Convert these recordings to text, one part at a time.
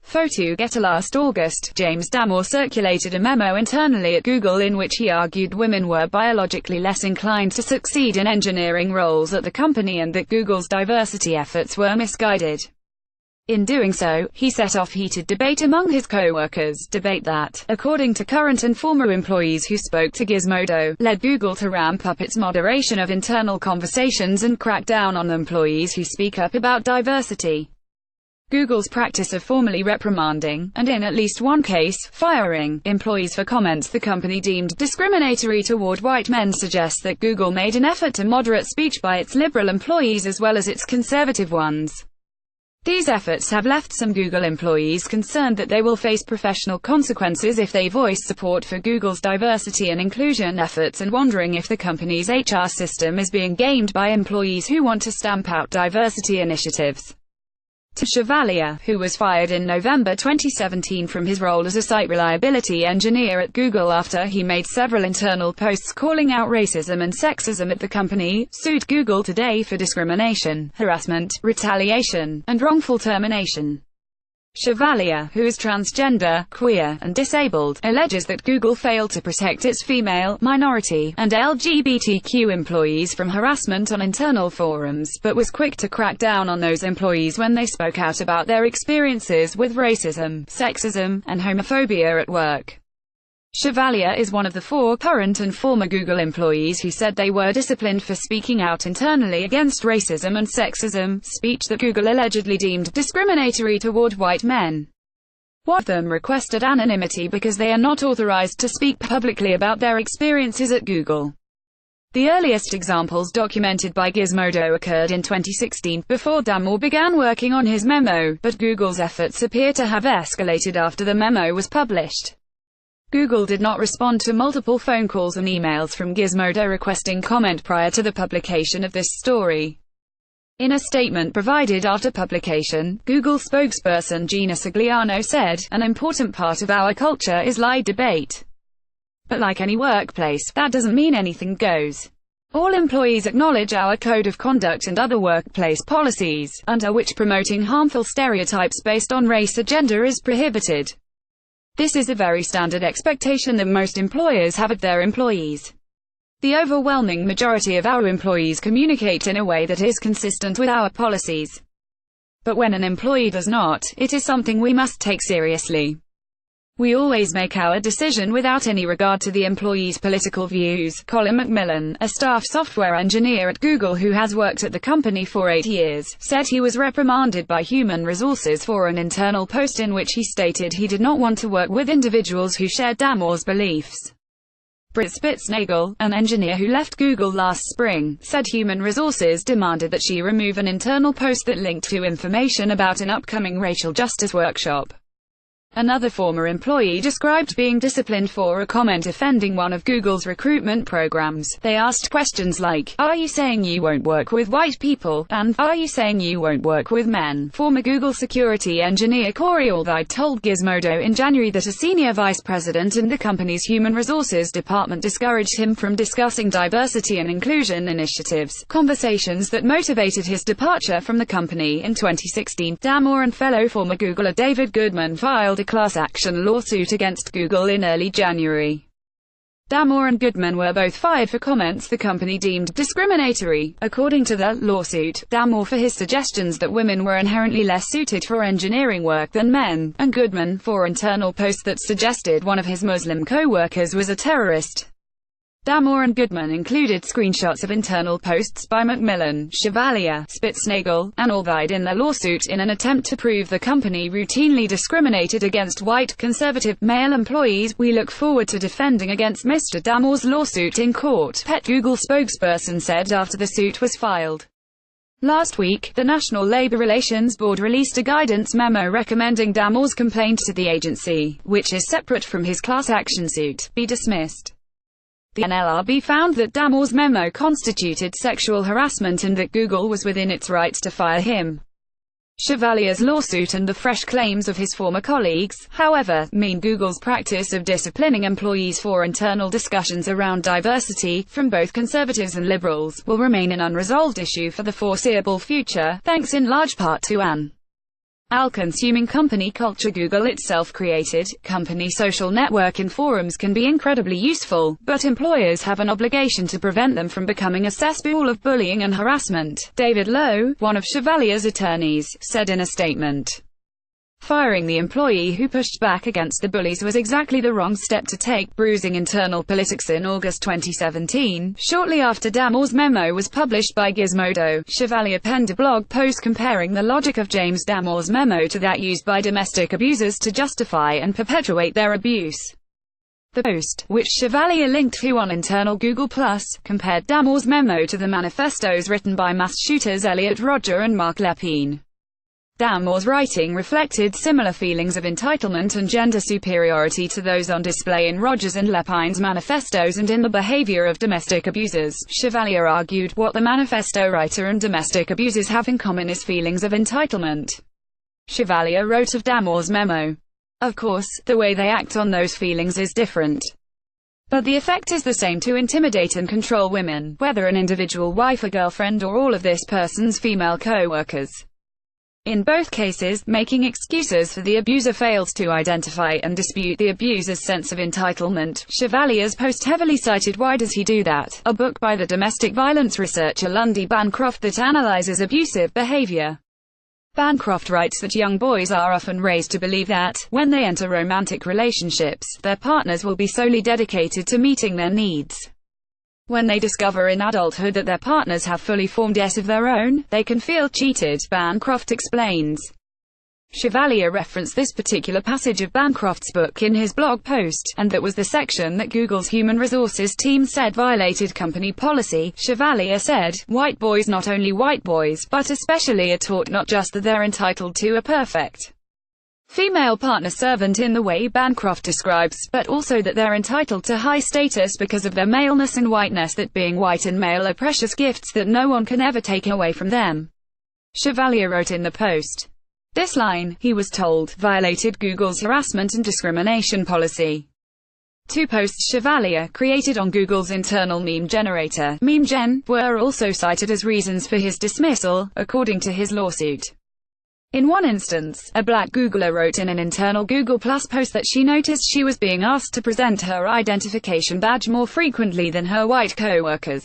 Photo getter. Last August, James Damore circulated a memo internally at Google in which he argued women were biologically less inclined to succeed in engineering roles at the company and that Google's diversity efforts were misguided. In doing so, he set off heated debate among his co-workers, debate that, according to current and former employees who spoke to Gizmodo, led Google to ramp up its moderation of internal conversations and crack down on employees who speak up about diversity. Google's practice of formally reprimanding, and in at least one case, firing, employees for comments the company deemed discriminatory toward white men suggests that Google made an effort to moderate speech by its liberal employees as well as its conservative ones. These efforts have left some Google employees concerned that they will face professional consequences if they voice support for Google's diversity and inclusion efforts and wondering if the company's HR system is being gamed by employees who want to stamp out diversity initiatives. To Chevalier, who was fired in November 2017 from his role as a site reliability engineer at Google after he made several internal posts calling out racism and sexism at the company, sued Google today for discrimination, harassment, retaliation, and wrongful termination. Chevalier, who is transgender, queer, and disabled, alleges that Google failed to protect its female, minority, and LGBTQ employees from harassment on internal forums, but was quick to crack down on those employees when they spoke out about their experiences with racism, sexism, and homophobia at work. Chevalier is one of the 4 current and former Google employees who said they were disciplined for speaking out internally against racism and sexism, speech that Google allegedly deemed discriminatory toward white men. One of them requested anonymity because they are not authorized to speak publicly about their experiences at Google. The earliest examples documented by Gizmodo occurred in 2016, before Damore began working on his memo, but Google's efforts appear to have escalated after the memo was published. Google did not respond to multiple phone calls and emails from Gizmodo requesting comment prior to the publication of this story. In a statement provided after publication, Google spokesperson Gina Sagliano said, "An important part of our culture is live debate. But like any workplace, that doesn't mean anything goes. All employees acknowledge our code of conduct and other workplace policies, under which promoting harmful stereotypes based on race or gender is prohibited. This is a very standard expectation that most employers have of their employees. The overwhelming majority of our employees communicate in a way that is consistent with our policies. But when an employee does not, it is something we must take seriously. We always make our decision without any regard to the employee's political views." Colin McMillan, a staff software engineer at Google who has worked at the company for 8 years, said he was reprimanded by Human Resources for an internal post in which he stated he did not want to work with individuals who shared Damore's beliefs. Britt Spitznagel, an engineer who left Google last spring, said Human Resources demanded that she remove an internal post that linked to information about an upcoming racial justice workshop. Another former employee described being disciplined for a comment offending one of Google's recruitment programs. They asked questions like, "Are you saying you won't work with white people?" and "Are you saying you won't work with men?" Former Google security engineer Corey Alvide told Gizmodo in January that a senior vice president in the company's human resources department discouraged him from discussing diversity and inclusion initiatives, conversations that motivated his departure from the company. In 2016, Damore and fellow former Googler David Goodman filed a class action lawsuit against Google in early January. Damore and Goodman were both fired for comments the company deemed discriminatory, according to the lawsuit, Damore for his suggestions that women were inherently less suited for engineering work than men, and Goodman for internal posts that suggested one of his Muslim co-workers was a terrorist. Damore and Goodman included screenshots of internal posts by McMillan, Chevalier, Spitznagel, and Alvide in their lawsuit in an attempt to prove the company routinely discriminated against white, conservative, male employees. "We look forward to defending against Mr. Damore's lawsuit in court," Pet Google spokesperson said after the suit was filed. Last week, the National Labor Relations Board released a guidance memo recommending Damore's complaint to the agency, which is separate from his class action suit, be dismissed. The NLRB found that Damore's memo constituted sexual harassment and that Google was within its rights to fire him. Chevalier's lawsuit and the fresh claims of his former colleagues, however, mean Google's practice of disciplining employees for internal discussions around diversity, from both conservatives and liberals, will remain an unresolved issue for the foreseeable future, thanks in large part to an All-consuming company culture. Google itself created company social network and forums can be incredibly useful, but employers have an obligation to prevent them from becoming a cesspool of bullying and harassment. David Lowe, one of Chevalier's attorneys, said in a statement. Firing the employee who pushed back against the bullies was exactly the wrong step to take. Bruising internal politics. In August 2017, shortly after Damore's memo was published by Gizmodo, Chevalier penned a blog post comparing the logic of James Damore's memo to that used by domestic abusers to justify and perpetuate their abuse. The post, which Chevalier linked to on internal Google+, compared Damore's memo to the manifestos written by mass shooters Elliot Rodger and Mark Lepine. Damore's writing reflected similar feelings of entitlement and gender superiority to those on display in Rodgers and Lepine's manifestos and in the behavior of domestic abusers. Chevalier argued, what the manifesto writer and domestic abusers have in common is feelings of entitlement. Chevalier wrote of Damore's memo. Of course, the way they act on those feelings is different. But the effect is the same: to intimidate and control women, whether an individual wife or girlfriend or all of this person's female co-workers. In both cases, making excuses for the abuser fails to identify and dispute the abuser's sense of entitlement. Chevalier's post heavily cited Why Does He Do That?, a book by the domestic violence researcher Lundy Bancroft that analyzes abusive behavior. Bancroft writes that young boys are often raised to believe that, when they enter romantic relationships, their partners will be solely dedicated to meeting their needs. When they discover in adulthood that their partners have fully formed yes of their own, they can feel cheated, Bancroft explains. Chevalier referenced this particular passage of Bancroft's book in his blog post, and that was the section that Google's human resources team said violated company policy. Chevalier said, white boys, not only white boys, but especially, are taught not just that they're entitled to a perfect female partner servant in the way Bancroft describes, but also that they're entitled to high status because of their maleness and whiteness, that being white and male are precious gifts that no one can ever take away from them. Chevalier wrote in the post. This line, he was told, violated Google's harassment and discrimination policy. Two posts Chevalier created on Google's internal meme generator, MemeGen, were also cited as reasons for his dismissal, according to his lawsuit. In one instance, a black Googler wrote in an internal Google Plus post that she noticed she was being asked to present her identification badge more frequently than her white co-workers.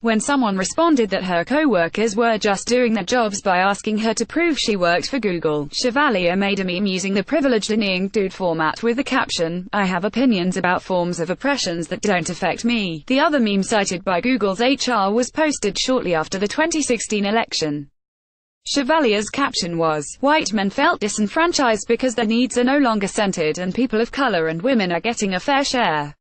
When someone responded that her co-workers were just doing their jobs by asking her to prove she worked for Google, Chevalier made a meme using the privileged inning dude format with the caption, I have opinions about forms of oppressions that don't affect me. The other meme cited by Google's HR was posted shortly after the 2016 election. Chevalier's caption was, white men felt disenfranchised because their needs are no longer centered and people of color and women are getting a fair share.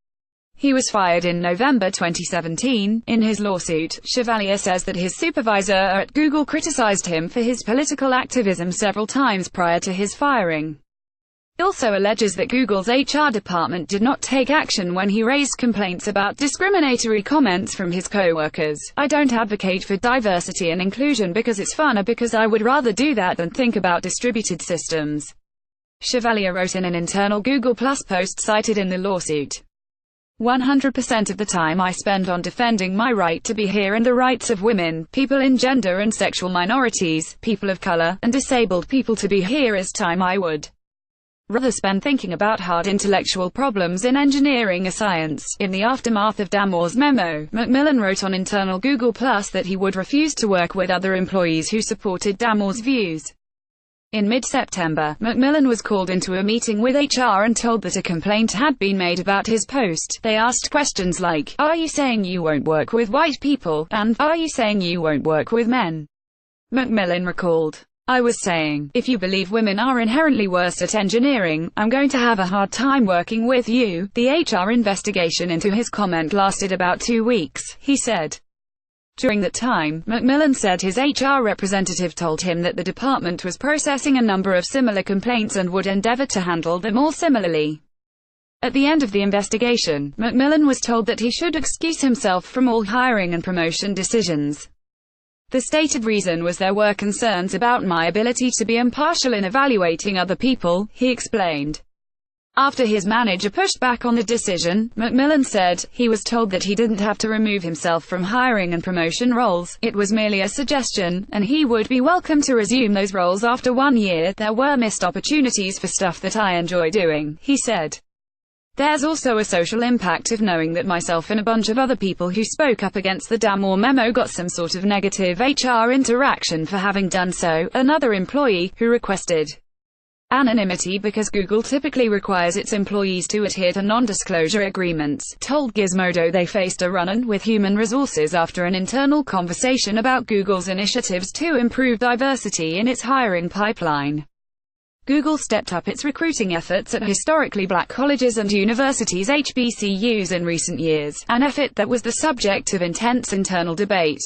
He was fired in November 2017. In his lawsuit, Chevalier says that his supervisor at Google criticized him for his political activism several times prior to his firing. He also alleges that Google's HR department did not take action when he raised complaints about discriminatory comments from his co-workers. I don't advocate for diversity and inclusion because it's fun, or because I would rather do that than think about distributed systems. Chevalier wrote in an internal Google Plus post cited in the lawsuit. 100% of the time I spend on defending my right to be here and the rights of women, people in gender and sexual minorities, people of color, and disabled people to be here is time I would rather spend thinking about hard intellectual problems in engineering or science. In the aftermath of Damore's memo, Macmillan wrote on internal Google Plus that he would refuse to work with other employees who supported Damore's views. In mid-September, Macmillan was called into a meeting with HR and told that a complaint had been made about his post. They asked questions like, are you saying you won't work with white people? And, are you saying you won't work with men? Macmillan recalled, I was saying, if you believe women are inherently worse at engineering, I'm going to have a hard time working with you. The HR investigation into his comment lasted about 2 weeks, he said. During that time, Macmillan said his HR representative told him that the department was processing a number of similar complaints and would endeavor to handle them all similarly. At the end of the investigation, Macmillan was told that he should excuse himself from all hiring and promotion decisions. The stated reason was there were concerns about my ability to be impartial in evaluating other people, he explained. After his manager pushed back on the decision, McMillan said, "He was told that he didn't have to remove himself from hiring and promotion roles. It was merely a suggestion, and he would be welcome to resume those roles after 1 year. There were missed opportunities for stuff that I enjoy doing," he said. "There's also a social impact of knowing that myself and a bunch of other people who spoke up against the Damore memo got some sort of negative HR interaction for having done so," another employee, who requested anonymity because Google typically requires its employees to adhere to non-disclosure agreements, told Gizmodo they faced a run-in with human resources after an internal conversation about Google's initiatives to improve diversity in its hiring pipeline. Google stepped up its recruiting efforts at historically black colleges and universities (HBCUs) in recent years, an effort that was the subject of intense internal debate.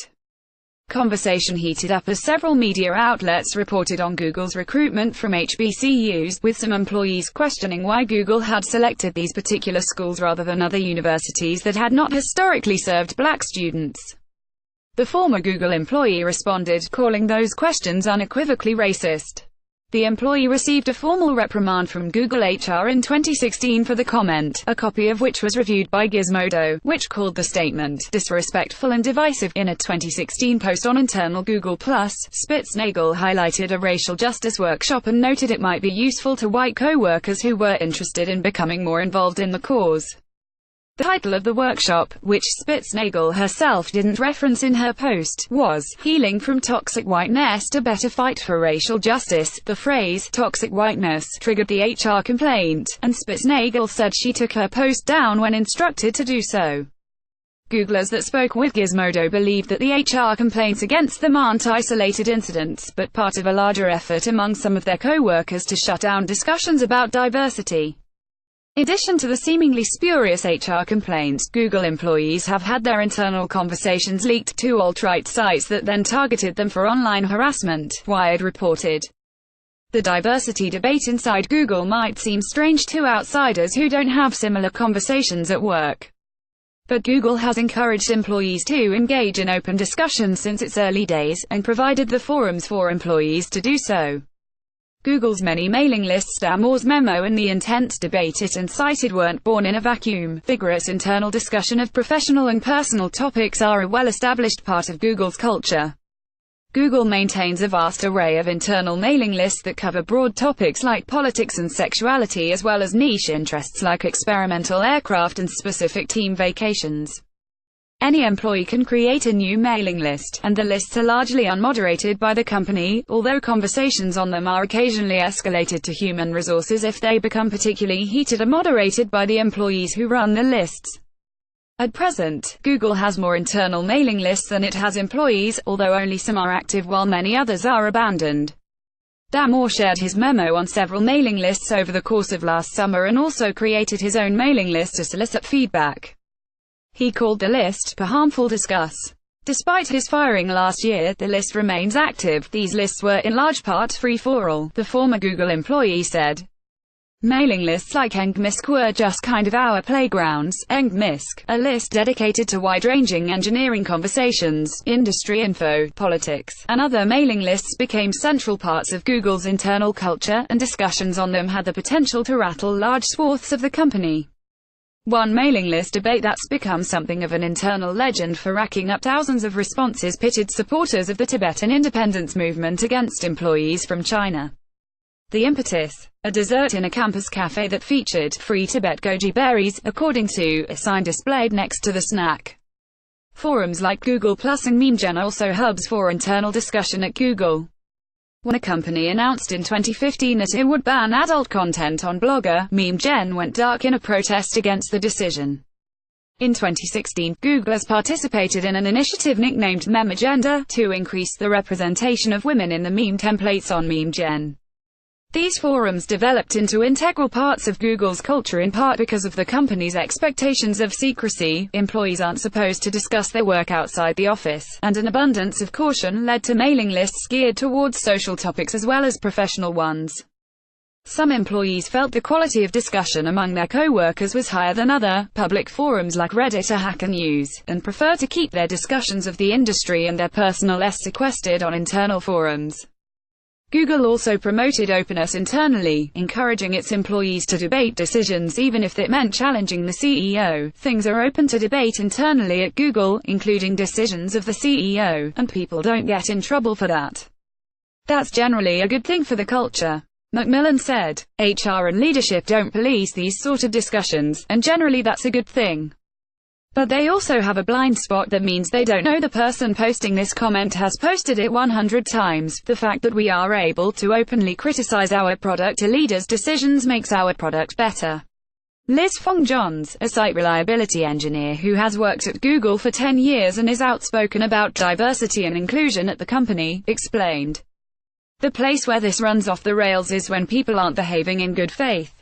Conversation heated up as several media outlets reported on Google's recruitment from HBCUs, with some employees questioning why Google had selected these particular schools rather than other universities that had not historically served black students. The former Google employee responded, calling those questions unequivocally racist. The employee received a formal reprimand from Google HR in 2016 for the comment, a copy of which was reviewed by Gizmodo, which called the statement disrespectful and divisive. In a 2016 post on internal Google+, Spitznagel highlighted a racial justice workshop and noted it might be useful to white co-workers who were interested in becoming more involved in the cause. The title of the workshop, which Spitznagel herself didn't reference in her post, was "Healing from Toxic Whiteness: A Better Fight for Racial Justice." The phrase "toxic whiteness" triggered the HR complaint, and Spitznagel said she took her post down when instructed to do so. Googlers that spoke with Gizmodo believed that the HR complaints against them aren't isolated incidents, but part of a larger effort among some of their co-workers to shut down discussions about diversity. In addition to the seemingly spurious HR complaints, Google employees have had their internal conversations leaked to alt-right sites that then targeted them for online harassment, Wired reported. The diversity debate inside Google might seem strange to outsiders who don't have similar conversations at work. But Google has encouraged employees to engage in open discussion since its early days, and provided the forums for employees to do so. Google's many mailing lists, Damore's memo and the intense debate it incited weren't born in a vacuum. Vigorous internal discussion of professional and personal topics are a well-established part of Google's culture. Google maintains a vast array of internal mailing lists that cover broad topics like politics and sexuality, as well as niche interests like experimental aircraft and specific team vacations. Any employee can create a new mailing list, and the lists are largely unmoderated by the company, although conversations on them are occasionally escalated to human resources if they become particularly heated or moderated by the employees who run the lists. At present, Google has more internal mailing lists than it has employees, although only some are active while many others are abandoned. Damore shared his memo on several mailing lists over the course of last summer and also created his own mailing list to solicit feedback. He called the list for harmful discuss. Despite his firing last year, the list remains active. These lists were in large part free for all, the former Google employee said. Mailing lists like EngMisc were just kind of our playgrounds. EngMisc, a list dedicated to wide-ranging engineering conversations, industry info, politics, and other mailing lists became central parts of Google's internal culture, and discussions on them had the potential to rattle large swaths of the company. One mailing list debate that's become something of an internal legend for racking up thousands of responses pitted supporters of the Tibetan independence movement against employees from China. The impetus: a dessert in a campus cafe that featured free Tibet goji berries, according to a sign displayed next to the snack. Forums like Google+ and MemeGen are also hubs for internal discussion at Google. When a company announced in 2015 that it would ban adult content on Blogger, MemeGen went dark in a protest against the decision. In 2016, Googlers participated in an initiative nicknamed Memagenda, to increase the representation of women in the meme templates on MemeGen. These forums developed into integral parts of Google's culture in part because of the company's expectations of secrecy. Employees aren't supposed to discuss their work outside the office, and an abundance of caution led to mailing lists geared towards social topics as well as professional ones. Some employees felt the quality of discussion among their co-workers was higher than other public forums like Reddit or Hacker News, and prefer to keep their discussions of the industry and their personal lives sequestered on internal forums. Google also promoted openness internally, encouraging its employees to debate decisions even if it meant challenging the CEO. Things are open to debate internally at Google, including decisions of the CEO, and people don't get in trouble for that. That's generally a good thing for the culture, Macmillan said. HR and leadership don't police these sort of discussions, and generally that's a good thing. But they also have a blind spot that means they don't know the person posting this comment has posted it 100 times. The fact that we are able to openly criticize our product or leaders' decisions makes our product better. Liz Fong-Johns, a site reliability engineer who has worked at Google for 10 years and is outspoken about diversity and inclusion at the company, explained. The place where this runs off the rails is when people aren't behaving in good faith.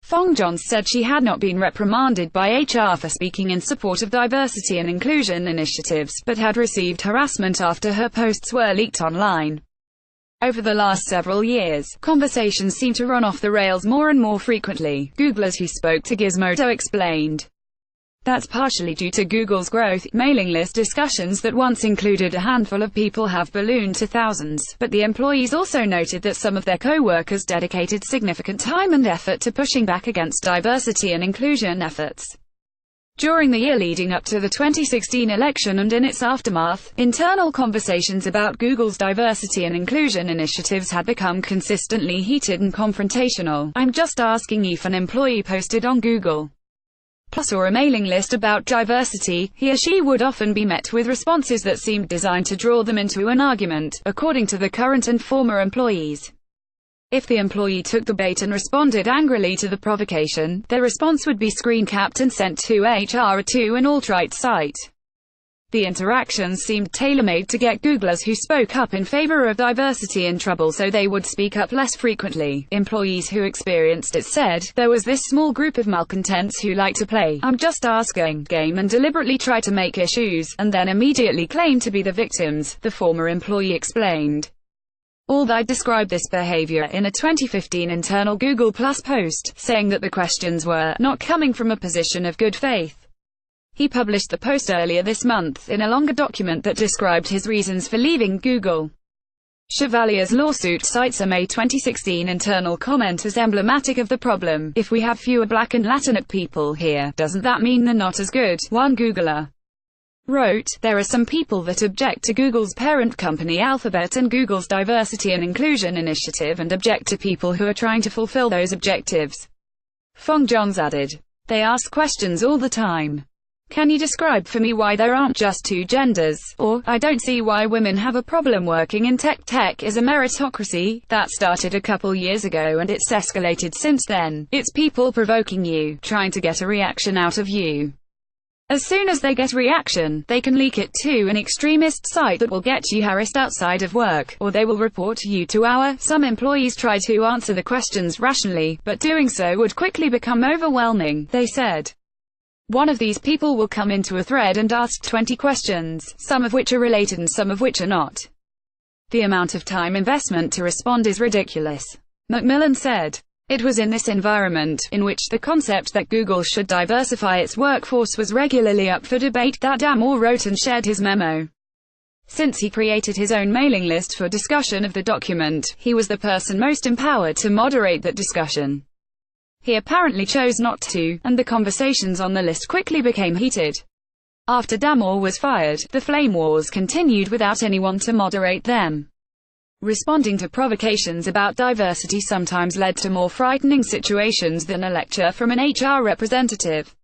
Fong-Johns said she had not been reprimanded by HR for speaking in support of diversity and inclusion initiatives, but had received harassment after her posts were leaked online. Over the last several years, conversations seem to run off the rails more and more frequently, Googlers who spoke to Gizmodo explained. That's partially due to Google's growth. Mailing list discussions that once included a handful of people have ballooned to thousands, but the employees also noted that some of their co-workers dedicated significant time and effort to pushing back against diversity and inclusion efforts. During the year leading up to the 2016 election and in its aftermath, internal conversations about Google's diversity and inclusion initiatives had become consistently heated and confrontational. "I'm just asking if an employee posted on Google Plus or a mailing list about diversity, he or she would often be met with responses that seemed designed to draw them into an argument, according to the current and former employees. If the employee took the bait and responded angrily to the provocation, their response would be screen-capped and sent to HR or to an alt-right site. The interactions seemed tailor-made to get Googlers who spoke up in favor of diversity in trouble so they would speak up less frequently. Employees who experienced it said, "There was this small group of malcontents who like to play 'I'm just asking' game and deliberately try to make issues, and then immediately claim to be the victims," the former employee explained. Aldai described this behavior in a 2015 internal Google Plus post, saying that the questions were not coming from a position of good faith. He published the post earlier this month in a longer document that described his reasons for leaving Google. Chevalier's lawsuit cites a May 2016 internal comment as emblematic of the problem. "If we have fewer Black and Latinx people here, doesn't that mean they're not as good?" One Googler wrote, "There are some people that object to Google's parent company Alphabet and Google's diversity and inclusion initiative and object to people who are trying to fulfill those objectives." Fong-Johns added, "They ask questions all the time. Can you describe for me why there aren't just two genders? Or, I don't see why women have a problem working in tech. Tech is a meritocracy. That started a couple years ago and it's escalated since then. It's people provoking you, trying to get a reaction out of you. As soon as they get reaction, they can leak it to an extremist site that will get you harassed outside of work, or they will report you to our." Some employees try to answer the questions rationally, but doing so would quickly become overwhelming, they said. One of these people will come into a thread and ask 20 questions, some of which are related and some of which are not. The amount of time investment to respond is ridiculous, Macmillan said. It was in this environment, in which the concept that Google should diversify its workforce was regularly up for debate, that Damore wrote and shared his memo. Since he created his own mailing list for discussion of the document, he was the person most empowered to moderate that discussion. He apparently chose not to, and the conversations on the list quickly became heated. After Damore was fired, the flame wars continued without anyone to moderate them. Responding to provocations about diversity sometimes led to more frightening situations than a lecture from an HR representative.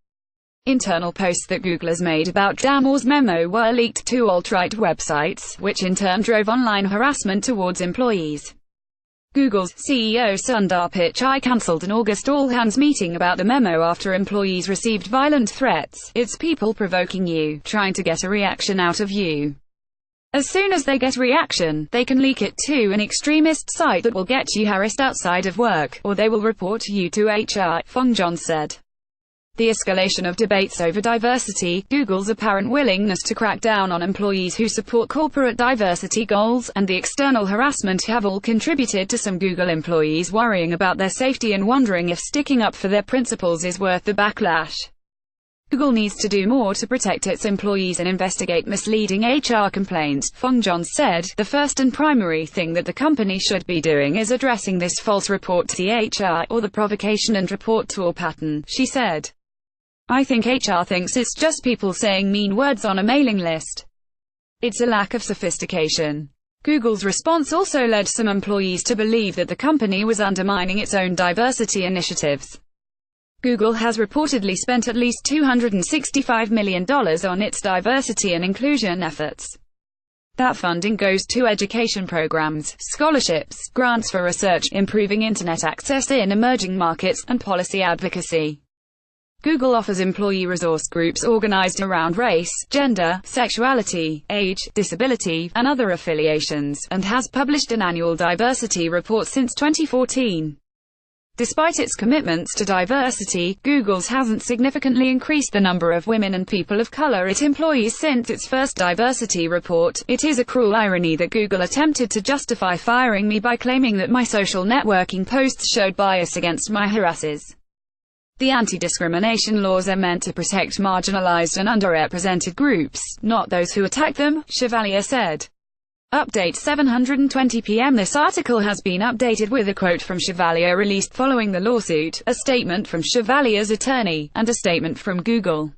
Internal posts that Googlers made about Damore's memo were leaked to alt-right websites, which in turn drove online harassment towards employees. Google's CEO Sundar Pichai cancelled an August all-hands meeting about the memo after employees received violent threats. "It's people provoking you, trying to get a reaction out of you. As soon as they get reaction, they can leak it to an extremist site that will get you harassed outside of work, or they will report you to HR," Fong-Johns said. The escalation of debates over diversity, Google's apparent willingness to crack down on employees who support corporate diversity goals, and the external harassment have all contributed to some Google employees worrying about their safety and wondering if sticking up for their principles is worth the backlash. Google needs to do more to protect its employees and investigate misleading HR complaints, Fong Johns said. The first and primary thing that the company should be doing is addressing this false report to the HR, or the provocation and report tool pattern, she said. I think HR thinks it's just people saying mean words on a mailing list. It's a lack of sophistication. Google's response also led some employees to believe that the company was undermining its own diversity initiatives. Google has reportedly spent at least $265 million on its diversity and inclusion efforts. That funding goes to education programs, scholarships, grants for research, improving internet access in emerging markets, and policy advocacy. Google offers employee resource groups organized around race, gender, sexuality, age, disability, and other affiliations, and has published an annual diversity report since 2014. Despite its commitments to diversity, Google hasn't significantly increased the number of women and people of color it employs since its first diversity report. It is a cruel irony that Google attempted to justify firing me by claiming that my social networking posts showed bias against my harassers. The anti-discrimination laws are meant to protect marginalized and underrepresented groups, not those who attack them, Chevalier said. Update 7:20 p.m. This article has been updated with a quote from Chevalier released following the lawsuit, a statement from Chevalier's attorney, and a statement from Google.